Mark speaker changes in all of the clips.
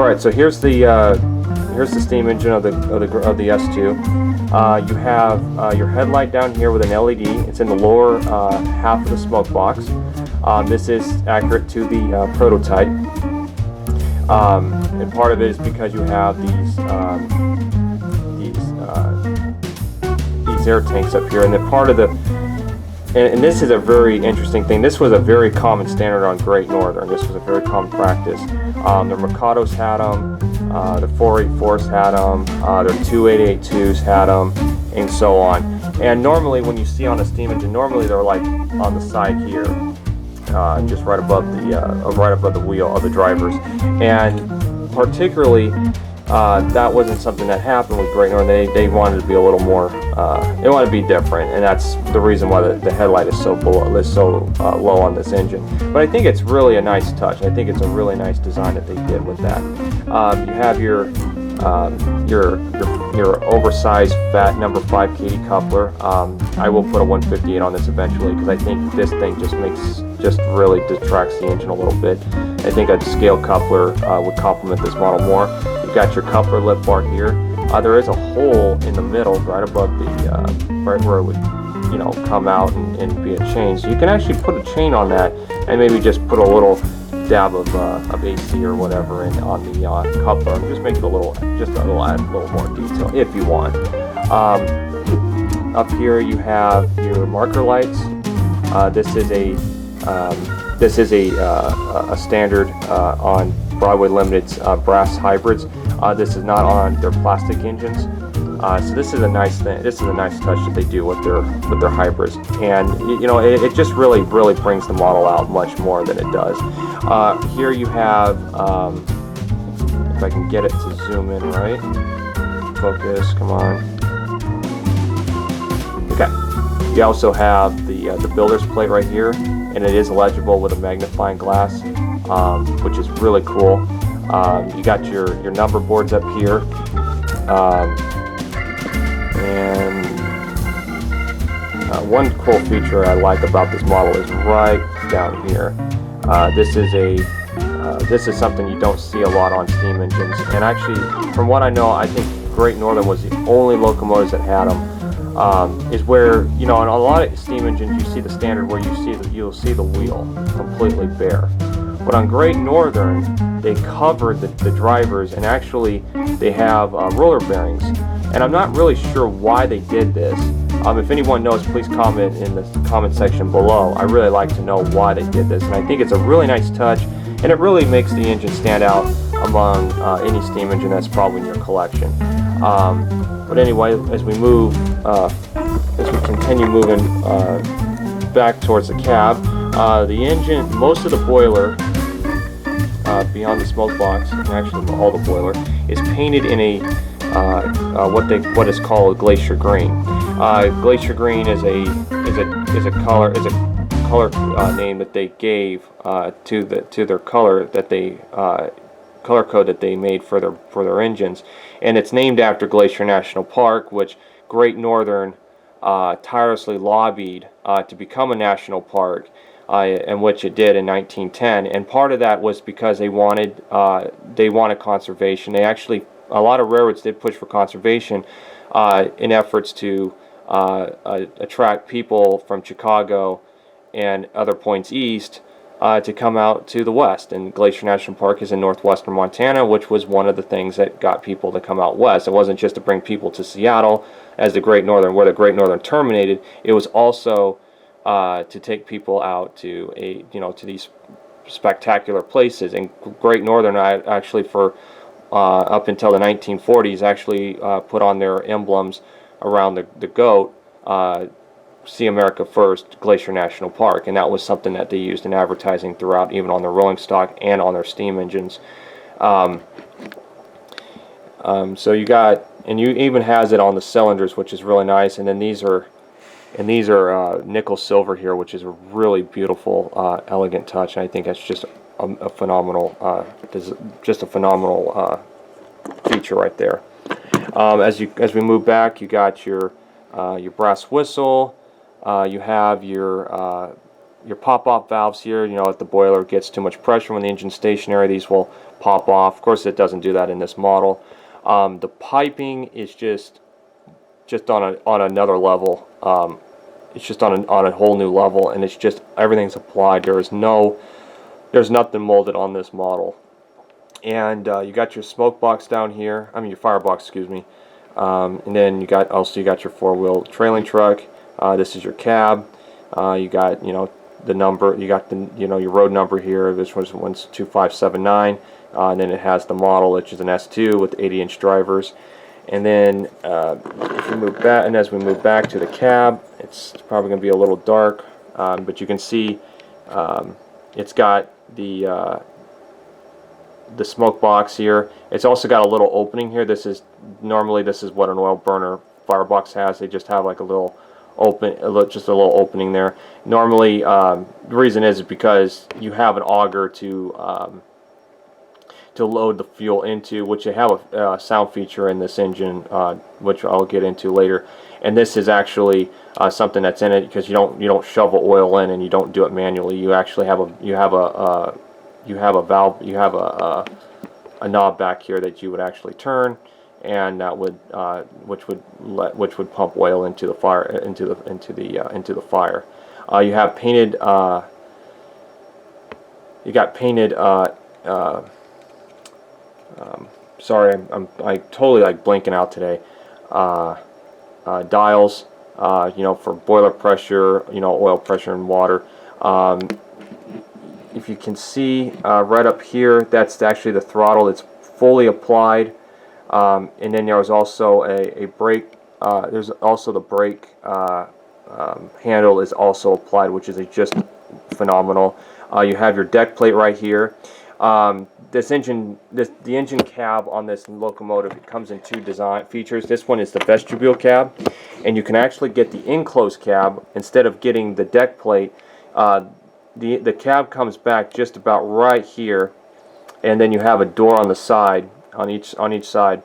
Speaker 1: right, so here's the steam engine of the S-2. You have your headlight down here with an LED. It's in the lower half of the smoke box. This is accurate to the prototype, and part of it is because you have these air tanks up here, and then part of the and this is a very interesting thing. This was a very common standard on Great Northern. This was a very common practice. The Mercados had them, the 484s had them, their 2882s had them, and so on. And normally when you see on a steam engine, normally they're like on the side here, just right above the wheel of the drivers. And particularly, that wasn't something that happened with Great Northern. They wanted to be a little more, they wanted to be different, and that's the reason why the headlight is so low on this engine. But I think it's really a nice touch. I think it's a really nice design that they did with that. You have your oversized fat number 5 KD coupler. I will put a 158 on this eventually because I think this thing just really detracts the engine a little bit. I think a scale coupler would complement this model more. You've got your coupler lip bar here. There is a hole in the middle, right above the, right where it would, come out and be a chain. So you can actually put a chain on that and maybe just put a little dab of AC or whatever on the coupler, and just make it add a little more detail if you want. Up here you have your marker lights. This is a standard on Broadway-Limited's brass hybrids. This is not on their plastic engines. So this is a nice thing. This is a nice touch that they do with their hybrids, and it just really brings the model out much more than it does. Here you have, if I can get it to zoom in right, focus, come on. Okay. You also have the builder's plate right here, and it is legible with a magnifying glass, which is really cool. You got your number boards up here. And one cool feature I like about this model is right down here. This is something you don't see a lot on steam engines, and actually, from what I know, I think Great Northern was the only locomotives that had them. Is where on a lot of steam engines you see the standard where you'll see the wheel completely bare, but on Great Northern they covered the drivers, and actually they have roller bearings. And I'm not really sure why they did this. If anyone knows, please comment in the comment section below. I really like to know why they did this, and I think it's a really nice touch, and it really makes the engine stand out among any steam engine that's probably in your collection. But anyway, as we continue moving back towards the cab, the engine, most of the boiler beyond the smoke box, and actually all the boiler, is painted in a what is called glacier green. Glacier green is a color name that they gave to their color that they color code that they made for their engines, and it's named after Glacier National Park, which Great Northern tirelessly lobbied to become a national park, and which it did in 1910. And part of that was because they wanted conservation. They actually, a lot of railroads did push for conservation in efforts to attract people from Chicago and other points east to come out to the west. And Glacier National Park is in northwestern Montana, which was one of the things that got people to come out west. It wasn't just to bring people to Seattle as the Great Northern, where the Great Northern terminated. It was also to take people out to to these spectacular places. And Great Northern actually for up until the 1940s actually put on their emblems around the goat, See America First, Glacier National Park, and that was something that they used in advertising throughout, even on their rolling stock and on their steam engines. So you got, and you even has it on the cylinders, which is really nice. And then these are nickel silver here, which is a really beautiful, elegant touch. And I think that's just a phenomenal, feature right there. As we move back, you got your brass whistle. You have your your pop-off valves here. You know, if the boiler gets too much pressure when the engine's stationary, these will pop off. Of course, it doesn't do that in this model. The piping is just on another level. It's just on a whole new level, and it's just everything's applied. There's nothing molded on this model. And you got your smoke box down here. I mean your firebox, excuse me. And then you got your four-wheel trailing truck. This is your cab. You got the number. You got the your road number here. This one's 2579. And then it has the model, which is an S-2 with 80-inch drivers. And then if we move back, and as we move back to the cab, it's probably going to be a little dark, but you can see it's got the smoke box here. It's also got a little opening here. Normally this is what an oil burner firebox has. They just have like a little opening there. Normally the reason is because you have an auger to load the fuel into, which you have a sound feature in this engine, which I'll get into later. And this is actually something that's in it because you don't shovel oil in and you don't do it manually. You actually have a valve, you have a knob back here that you would actually turn, and that would which would pump oil into the fire into the fire. You have painted. You got painted. Sorry, I totally like blinking out today. Dials, for boiler pressure, oil pressure and water. If you can see right up here, that's actually the throttle. It's fully applied, and then there was also a brake. There's also the brake handle is also applied, which is just phenomenal. You have your deck plate right here. The engine cab on this locomotive, it comes in two design features. This one is the vestibule cab, and you can actually get the enclosed cab instead of getting the deck plate. The cab comes back just about right here, and then you have a door on the side, on each side,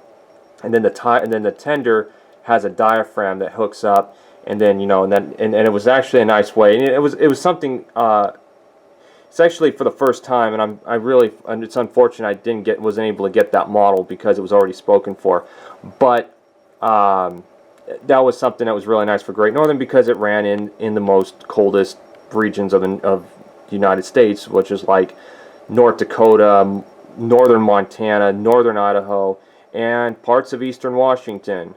Speaker 1: and then the tender has a diaphragm that hooks up, and then and it was actually a nice way. And it was something. It's actually for the first time, and it's unfortunate I wasn't able to get that model because it was already spoken for. But that was something that was really nice for Great Northern because it ran in the most coldest regions of the United States, which is like North Dakota, northern Montana, northern Idaho, and parts of eastern Washington.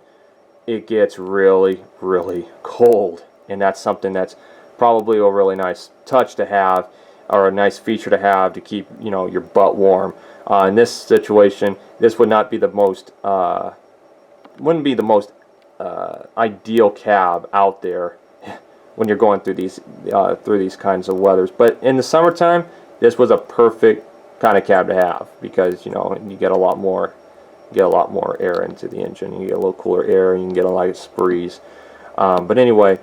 Speaker 1: It gets really, really cold, and that's something that's probably a really nice touch to have, or a nice feature to have to keep your butt warm. In this situation, this would not be the most wouldn't be the most ideal cab out there when you're going through these kinds of weathers. But in the summertime, this was a perfect kind of cab to have because you get a lot more air into the engine. You get a little cooler air, and you can get a nice breeze. But anyway.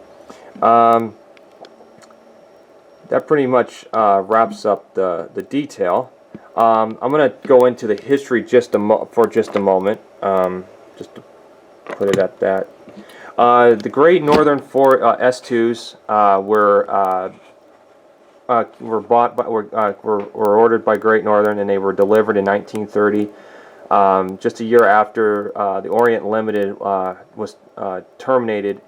Speaker 1: That pretty much wraps up the detail. I'm going to go into the history for just a moment, just to put it at that. The Great Northern S-2s were ordered by Great Northern, and they were delivered in 1930. Just a year after the Orient-Limited was terminated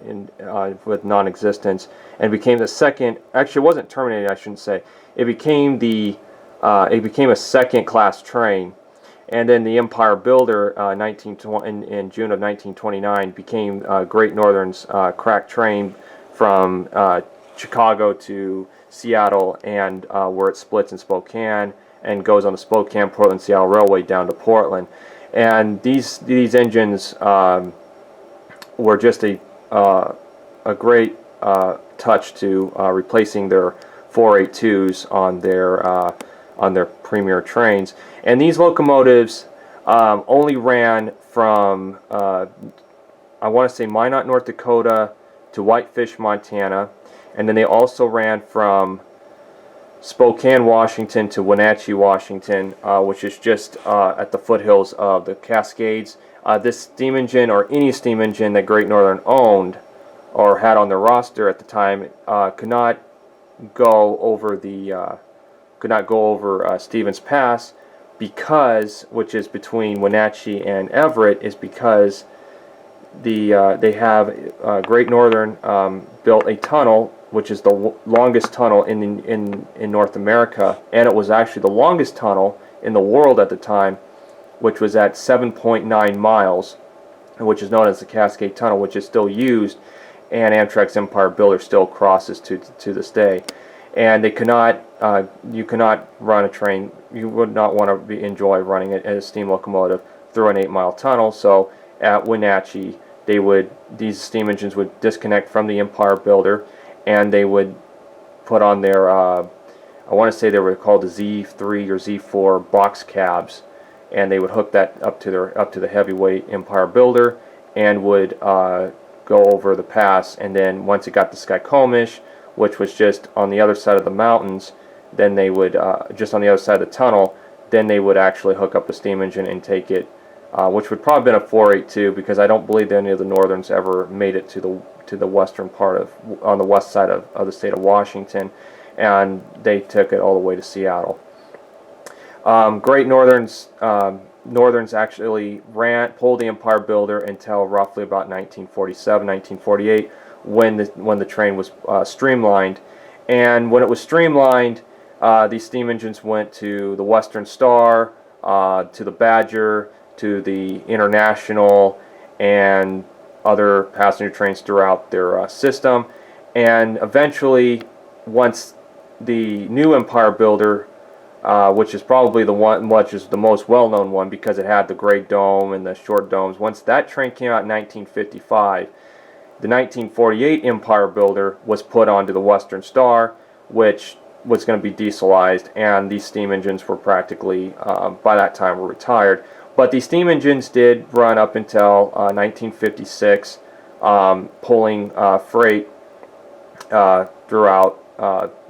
Speaker 1: with non-existence, and became the second. Actually, it wasn't terminated. I shouldn't say. It became a second-class train, and then the Empire Builder in June of 1929 became Great Northern's crack train from Chicago to Seattle, and where it splits in Spokane and goes on the Spokane, Portland, Seattle Railway down to Portland. And these engines were just a great touch to replacing their 482s on their premier trains. And these locomotives only ran from I want to say Minot, North Dakota to Whitefish, Montana, and then they also ran from Spokane, Washington to Wenatchee, Washington, which is just at the foothills of the Cascades. This steam engine, or any steam engine that Great Northern owned or had on their roster at the time, could not go over Stevens Pass, because, which is between Wenatchee and Everett, is because they have Great Northern built a tunnel, which is the longest tunnel in North America, and it was actually the longest tunnel in the world at the time, which was at 7.9 miles, which is known as the Cascade Tunnel, which is still used, and Amtrak's Empire Builder still crosses to this day. And they cannot, you cannot run a train, you would not want to enjoy running a steam locomotive through an 8-mile tunnel. So at Wenatchee, these steam engines would disconnect from the Empire Builder, and they would put on their, I want to say they were called the Z3 or Z4 box cabs, and they would hook that up to the heavyweight Empire Builder, and would go over the pass. And then once it got to Skykomish, which was just on the other side of the mountains, then they would, just on the other side of the tunnel, then they would actually hook up the steam engine and take it, which would probably have been a 482, because I don't believe any of the Northerns ever made it to the western part on the west side of the state of Washington, and they took it all the way to Seattle. Great Northerns actually pulled the Empire Builder until roughly about 1947, 1948, when the train was streamlined. And when it was streamlined, these steam engines went to the Western Star, to the Badger, to the International, and other passenger trains throughout their system. And eventually, once the new Empire Builder, which is probably which is the most well-known one because it had the great dome and the short domes, once that train came out in 1955, the 1948 Empire Builder was put onto the Western Star, which was going to be dieselized, and these steam engines were practically, by that time, were retired. But these steam engines did run up until 1956, pulling freight throughout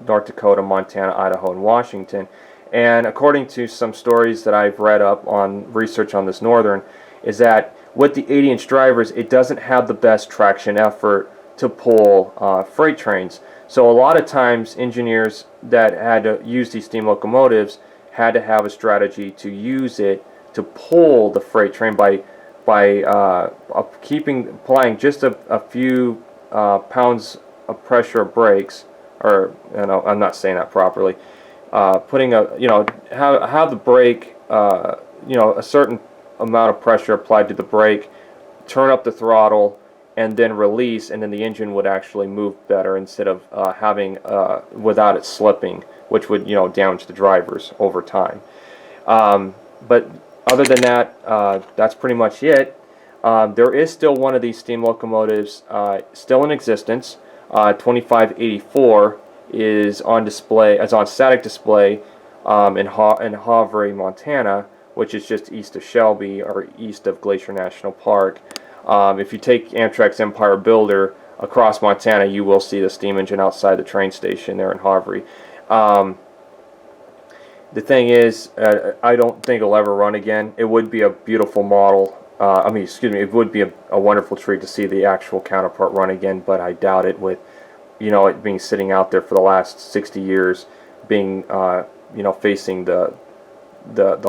Speaker 1: North Dakota, Montana, Idaho, and Washington. And according to some stories that I've read up on research on this Northern, is that with the 80-inch drivers, it doesn't have the best traction effort to pull freight trains. So a lot of times, engineers that had to use these steam locomotives had to have a strategy to use it to pull the freight train by applying just a few pounds of pressure brakes, or I'm not saying that properly. Putting have the brake, a certain amount of pressure applied to the brake, turn up the throttle, and then release, and then the engine would actually move better instead of having without it slipping, which would damage the drivers over time. But other than that, that's pretty much it. There is still one of these steam locomotives still in existence. 2584 is on display, as on static display, in Havre, Montana, which is just east of Shelby or east of Glacier National Park. If you take Amtrak's Empire Builder across Montana, you will see the steam engine outside the train station there in Havre. The thing is, I don't think it'll ever run again. It would be a beautiful model. It would be a wonderful treat to see the actual counterpart run again, but I doubt it, with it being sitting out there for the last 60 years, being facing the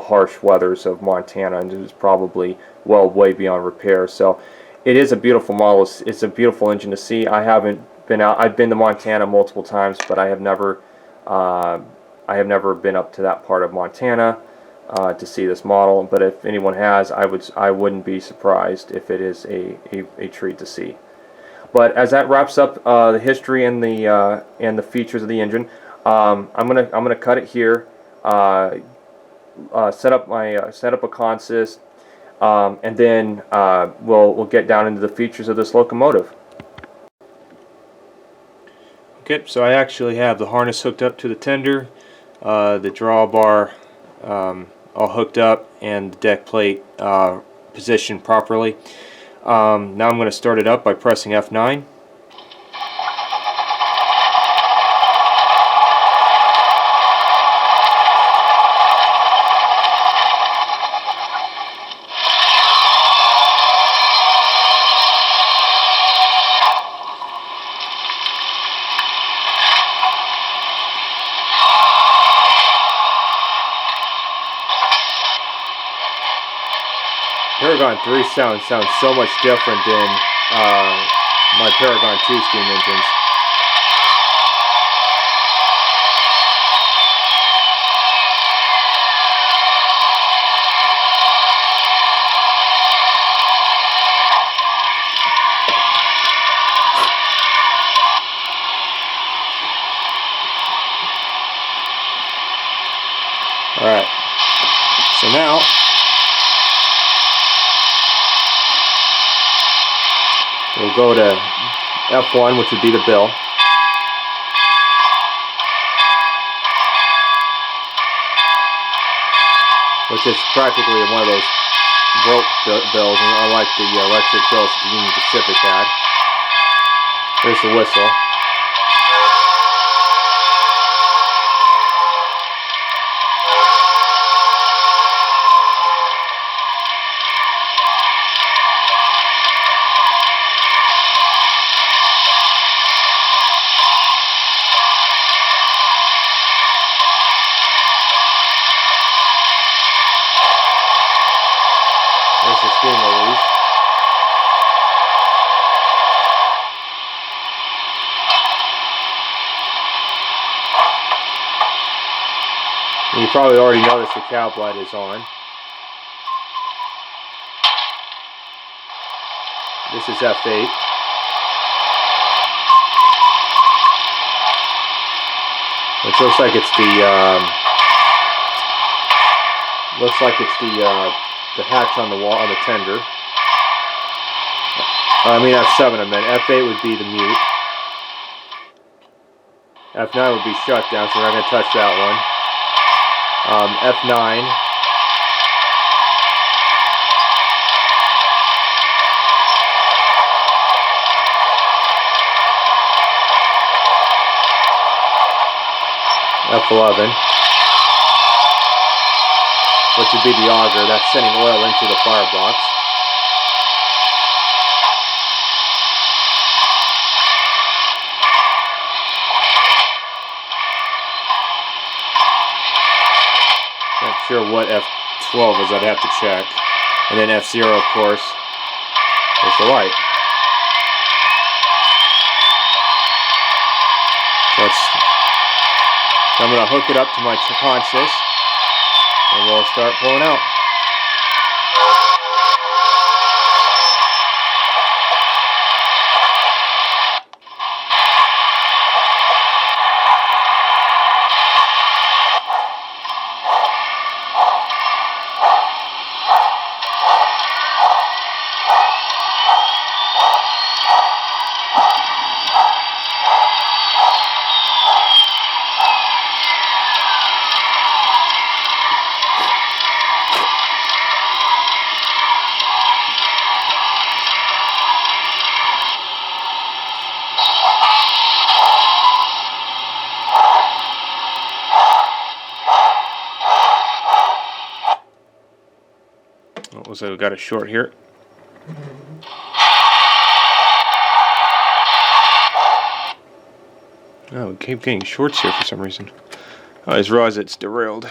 Speaker 1: harsh weathers of Montana, and it is probably way beyond repair. So it is a beautiful model. It's a beautiful engine to see. I haven't been out. I've been to Montana multiple times, but I have never been up to that part of Montana to see this model. But if anyone has, I wouldn't be surprised if it is a treat to see. But as that wraps up the history and the features of the engine, I'm gonna cut it here. Set up a consist, and then we'll get down into the features of this locomotive. Okay, so I actually have the harness hooked up to the tender, the drawbar all hooked up, and the deck plate positioned properly. Now I'm going to start it up by pressing F9. Paragon 3 sounds so much different than my Paragon 2 steam engines. Alright, so now we'll go to F1, which would be the bill. Which is practically one of those rope bills, unlike the electric bills that the Union Pacific had. There's the whistle. There's the steam release. And you probably already noticed the cab light is on. This is F8. Which looks like it's the hatch on the wall, on the tender. I mean F7 I meant. F8 would be the mute. F9 would be shut down, so we're not going to touch that one. F9. F11. Which would be the auger, that's sending oil into the firebox. Not sure what F12 is, I'd have to check. And then F0, of course, is the light. So I'm going to hook it up to my conscious. And we'll start pulling out. So we got a short here. Oh, we keep getting shorts here for some reason. I just realized it's derailed.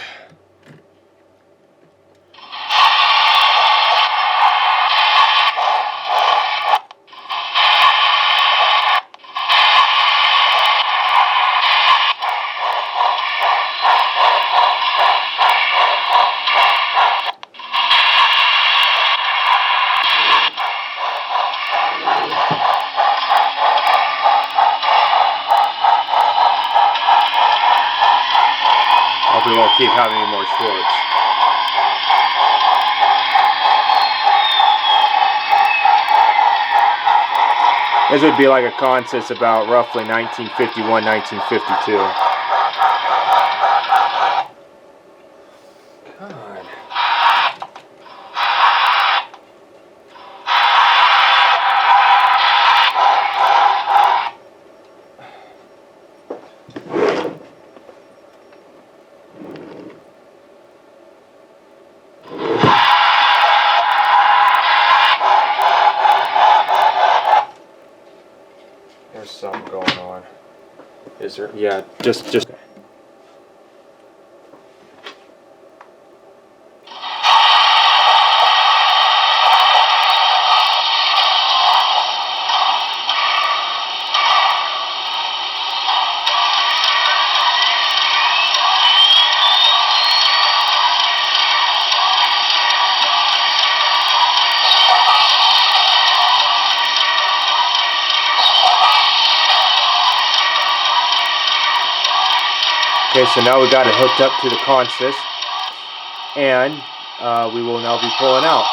Speaker 1: We won't keep having any more shorts. This would be like a consist about roughly 1951, 1952. God. There's something going on. Is there? Yeah, just. Okay, so now we got it hooked up to the consist, and we will now be pulling out.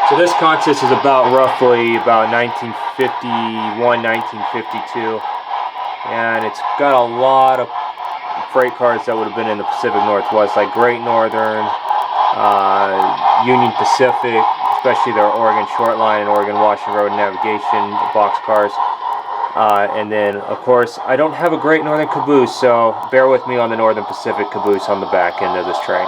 Speaker 1: So this consist is roughly about 1951, 1952, and it's got a lot of freight cars that would have been in the Pacific Northwest, like Great Northern, Union Pacific, especially their Oregon Short Line and Oregon Washington Road Navigation box cars. And then, of course, I don't have a Great Northern caboose, so bear with me on the Northern Pacific caboose on the back end of this train.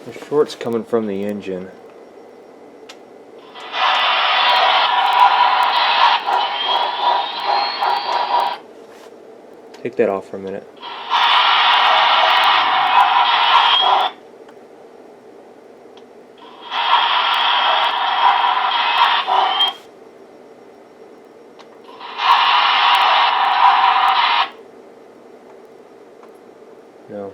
Speaker 1: The short's coming from the engine. Take that off for a minute. No.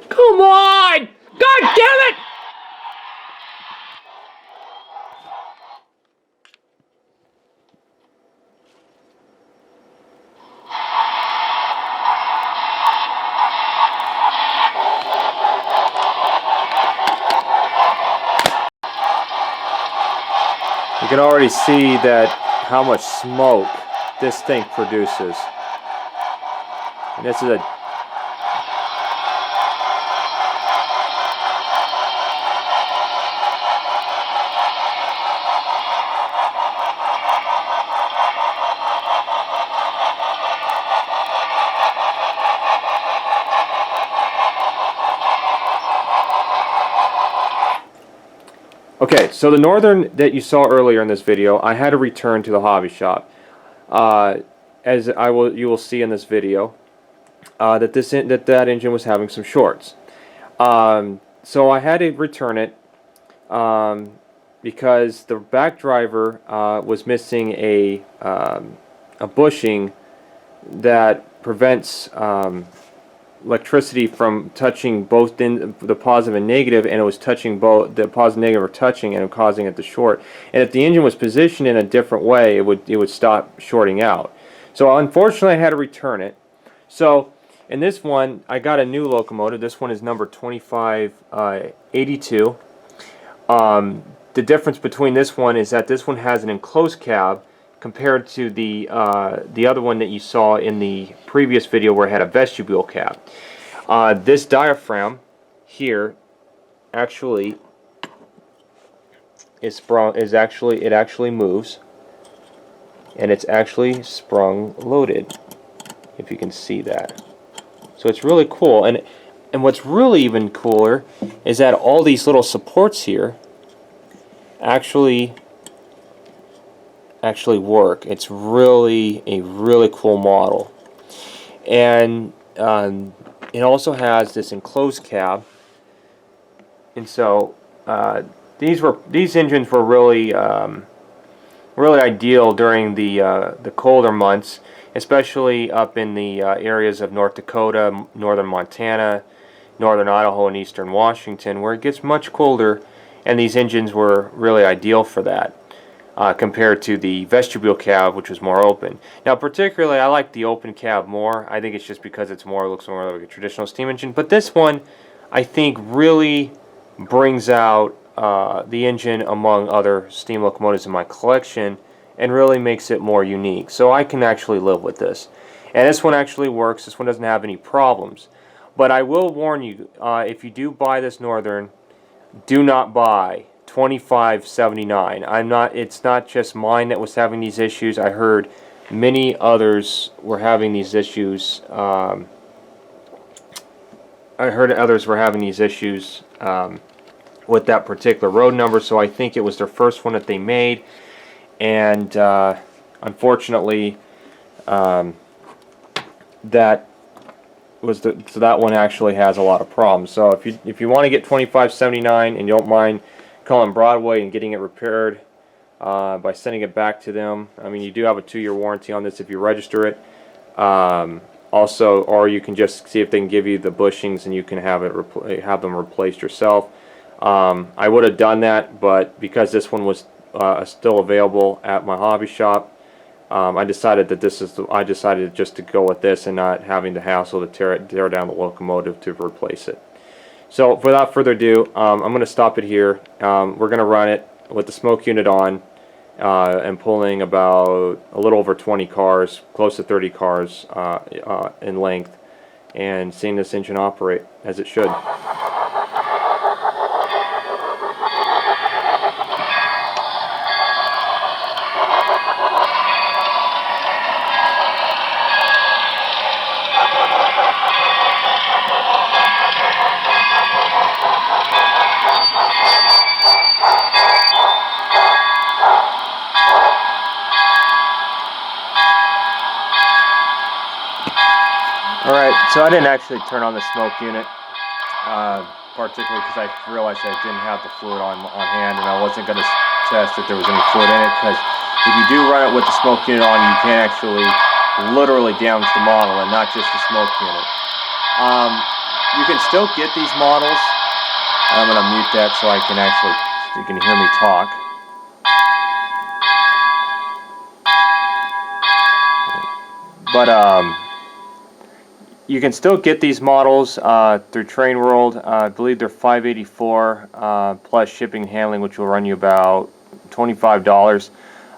Speaker 1: Come on! God damn it! You can already see that how much smoke this thing produces. And this is a Okay, so the Northern that you saw earlier in this video, I had to return to the hobby shop. As you will see in this video, that engine was having some shorts. So I had to return it because the back driver was missing a bushing that prevents electricity from touching both the positive and negative, and it was touching both the positive and negative, or touching, and causing it to short. And if the engine was positioned in a different way, it would stop shorting out. So unfortunately, I had to return it. So in this one, I got a new locomotive. This one is number 2582. The difference between this one is that this one has an enclosed cab, compared to the other one that you saw in the previous video where it had a vestibule cab. This diaphragm here actually it actually moves, and it's actually sprung loaded, if you can see that. So it's really cool, and what's really even cooler is that all these little supports here actually work. It's really a really cool model, and it also has this enclosed cab, and so these engines were really really ideal during the colder months, especially up in the areas of North Dakota, northern Montana, northern Idaho, and eastern Washington, where it gets much colder, and these engines were really ideal for that. Compared to the vestibule cab, which was more open. Now, particularly, I like the open cab more. I think it's just because it looks more like a traditional steam engine. But this one, I think, really brings out the engine among other steam locomotives in my collection, and really makes it more unique. So I can actually live with this. And this one actually works. This one doesn't have any problems. But I will warn you, if you do buy this Northern, do not buy 2579. It's not just mine that was having these issues. I heard many others were having these issues. With that particular road number, so I think it was their first one that they made, and unfortunately, that one actually has a lot of problems. So if you want to get 2579 and you don't mind calling Broadway and getting it repaired by sending it back to them. I mean, you do have a 2-year warranty on this if you register it. Also, or you can just see if they can give you the bushings and you can have them replaced yourself. I would have done that, but because this one was still available at my hobby shop, I decided just to go with this and not having the hassle to tear down the locomotive to replace it. So without further ado, I'm going to stop it here. We're going to run it with the smoke unit on and pulling about a little over 20 cars, close to 30 cars in length, and seeing this engine operate as it should. Alright, so I didn't actually turn on the smoke unit, particularly because I realized I didn't have the fluid on hand, and I wasn't going to test if there was any fluid in it, because if you do run it with the smoke unit on, you can actually literally damage the model, and not just the smoke unit. You can still get these models. I'm going to mute that so you can hear me talk. But you can still get these models through Train World. I believe they're $584 plus shipping and handling, which will run you about $25.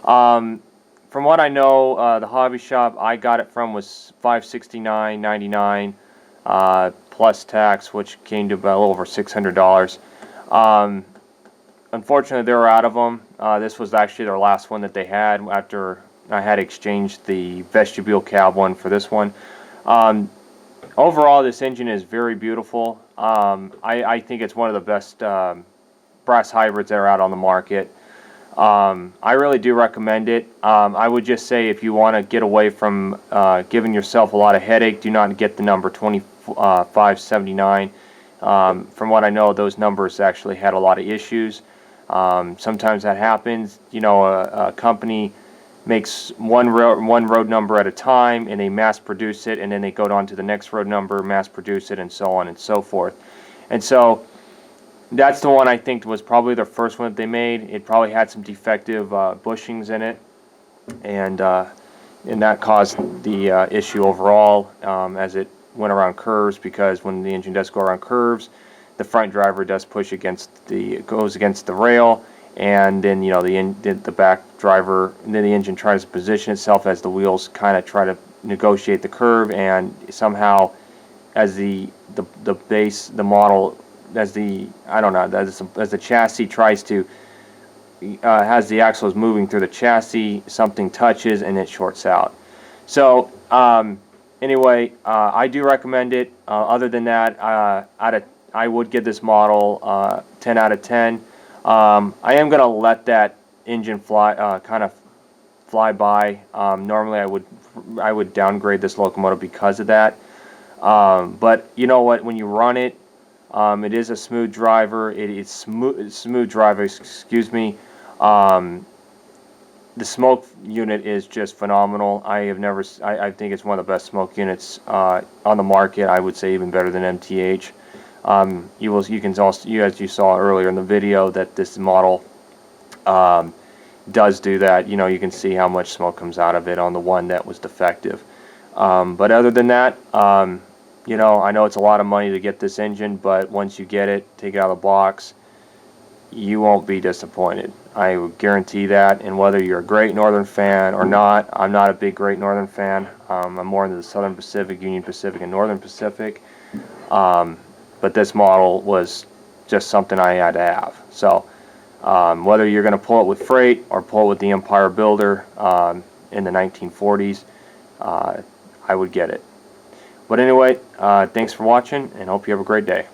Speaker 1: From what I know, the hobby shop I got it from was $569.99 plus tax, which came to about a little over $600. Unfortunately, they were out of them. This was actually their last one that they had after I had exchanged the vestibule cab one for this one. Overall, this engine is very beautiful. I think it's one of the best brass hybrids that are out on the market. I really do recommend it. I would just say if you want to get away from giving yourself a lot of headache, do not get the number 2579. From what I know, those numbers actually had a lot of issues. Sometimes that happens. You know, a company makes one road number at a time, and they mass produce it, and then they go on to the next road number, mass produce it, and so on and so forth. And so that's the one I think was probably the first one that they made. It probably had some defective bushings in it, and that caused the issue overall as it went around curves, because when the engine does go around curves, the front driver does goes against the rail, and then the back driver, and then the engine tries to position itself as the wheels kind of try to negotiate the curve, and somehow as the base, the model, as the chassis tries to has the axles moving through the chassis, something touches and it shorts out. So anyway, I do recommend it. Other than that, I would give this model 10 out of 10. I am going to let that engine kind of fly by. Normally I would downgrade this locomotive because of that. But you know what? When you run it, it is a smooth driver. It's smooth driver. Excuse me. The smoke unit is just phenomenal. I think it's one of the best smoke units on the market. I would say even better than MTH. As you saw earlier in the video, that this model does do that. You know, you can see how much smoke comes out of it on the one that was defective. But other than that, you know, I know it's a lot of money to get this engine, but once you get it, take it out of the box, you won't be disappointed. I would guarantee that. And whether you're a Great Northern fan or not, I'm not a big Great Northern fan. I'm more into the Southern Pacific, Union Pacific, and Northern Pacific. But this model was just something I had to have. So whether you're going to pull it with freight or pull it with the Empire Builder in the 1940s, I would get it. But anyway, thanks for watching, and hope you have a great day.